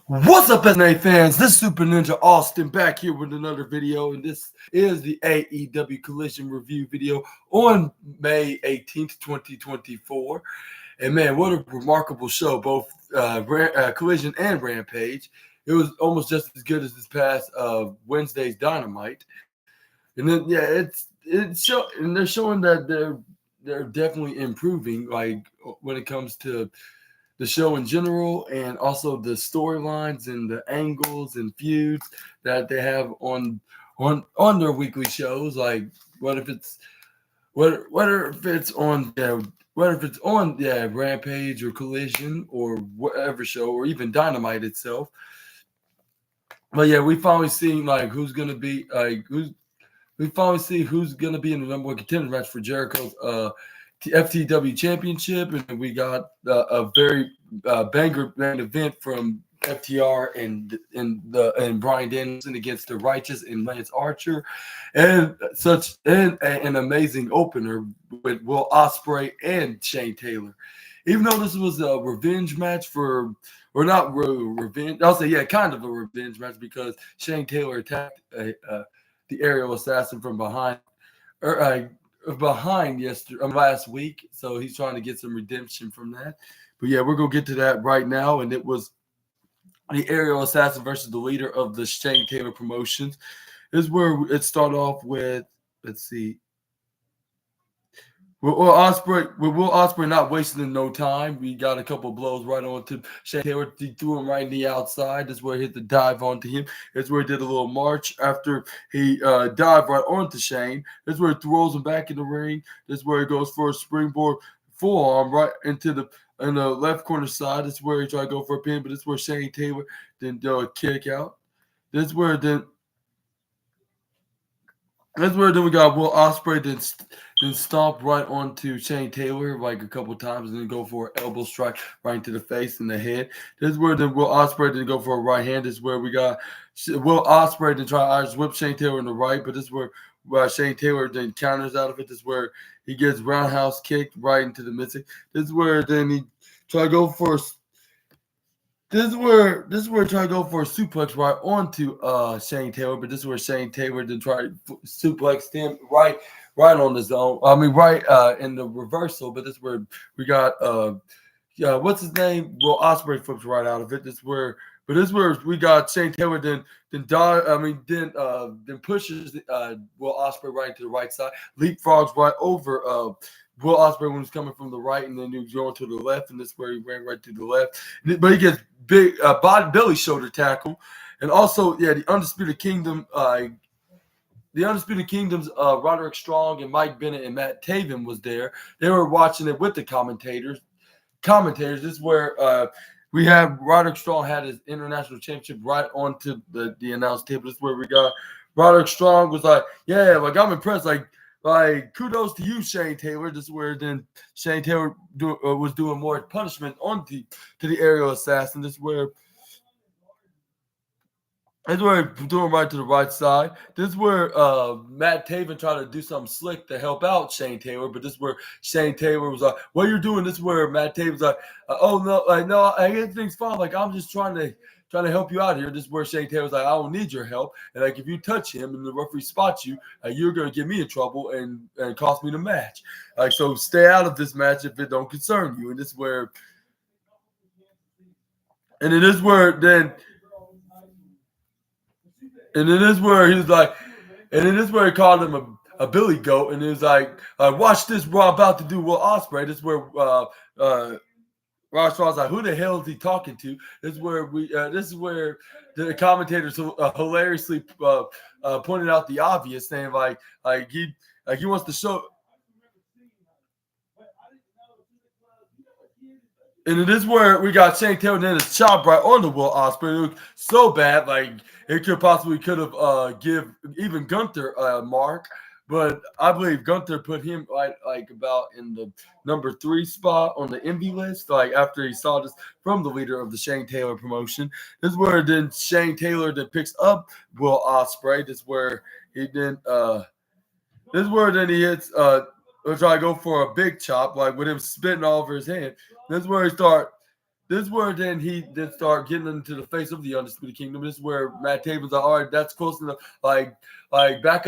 What's up, SNA fans? This is Super Ninja Austin back here with another video, and this is the AEW Collision review video on May 18th, 2024. And man, what a remarkable show, both Collision and Rampage. It was almost just as good as this past Wednesday's Dynamite. And then and they're showing that they're definitely improving, like when it comes to the show in general, and also the storylines and the angles and feuds that they have on their weekly shows. Like what if it's whether if it's on whether if it's on Rampage or Collision or whatever show or even Dynamite itself. But yeah, we finally seen like who's gonna be like who's we finally see who's gonna be in the number one contender match for Jericho's FTW Championship, and we got a very banger main event from FTR and Bryan Danielson against the Righteous and Lance Archer, and an amazing opener with Will Ospreay and Shane Taylor. Even though this was a revenge match or not revenge, I'll say kind of a revenge match because Shane Taylor attacked the aerial assassin from behind last week, so he's trying to get some redemption from that. But yeah, we're gonna get to that right now, and it was the aerial assassin versus the leader of the Shane Taylor Promotions. This is where it started off with. Let's see. With Will Ospreay not wasting no time, we got a couple of blows right onto Shane Taylor. He threw him right in the outside. That's where he hit the dive onto him. That's where he did a little march after he dived right onto Shane. That's where he throws him back in the ring. That's where he goes for a springboard forearm right into the left corner side. That's where he tried to go for a pin, but that's where Shane Taylor then do a kick out. That's where then we got Will Ospreay then stomp right onto Shane Taylor like a couple times and then go for an elbow strike right into the face and the head. This is where then Will Ospreay then go for a right hand. This is where we got Will Ospreay then try to Irish whip Shane Taylor in the right, but this is where Shane Taylor then counters out of it. This is where he gets roundhouse kicked right into the midsection. This is where then he try to go for This is where he tried to go for a suplex right onto Shane Taylor, but this is where Shane Taylor then tried to suplex him right on the zone. I mean, right in the reversal, but this is where we got what's his name? Will Ospreay flips right out of it. This is where we got Shane Taylor then pushes Will Ospreay right into the right side, leapfrogs right over Will Ospreay when he's coming from the right, and then he was going to the left, and this is where he ran right to the left. But he gets big belly shoulder tackle, and also the Undisputed Kingdom, Roderick Strong and Mike Bennett and Matt Taven was there. They were watching it with the commentators. This is where we have Roderick Strong had his international championship right onto the announce table. This is where we got Roderick Strong was like, yeah, like I'm impressed, like kudos to you, Shane Taylor. This is where then Shane Taylor was doing more punishment to the aerial assassin. This is where doing right to the right side. This is where Matt Taven tried to do something slick to help out Shane Taylor, but this is where Shane Taylor was like, "What you're doing?" This is where Matt Taven's like, "Oh no, everything's fine. Like I'm just trying to help you out here." This is where Shane Taylor's like, "I don't need your help, and like if you touch him and the referee spots you, you're gonna get me in trouble and cost me the match. Like so, stay out of this match if it don't concern you." And this is where, and it is where then. And it is where he was like, and it is where he called him a billy goat, and he was like, "Watch this, what I'm about to do, Will Ospreay." This is where Rod Strong's like, "Who the hell is he talking to?" This is where the commentators hilariously pointed out the obvious, saying like he wants to show. And it is where we got Shane Taylor then his chop right on the Will Ospreay. It looked so bad, like it could have give even Gunther a mark, but I believe Gunther put him like about in the number 3 spot on the envy list. Like after he saw this from the leader of the Shane Taylor promotion, this is where then Shane Taylor then picks up Will Ospreay. This is where he then he hits try to go for a big chop, like with him spitting all over his hand. This is where he start. This is where then he then start getting into the face of the Undisputed Kingdom. This is where Matt Taven's like, all right, that's close enough. Like back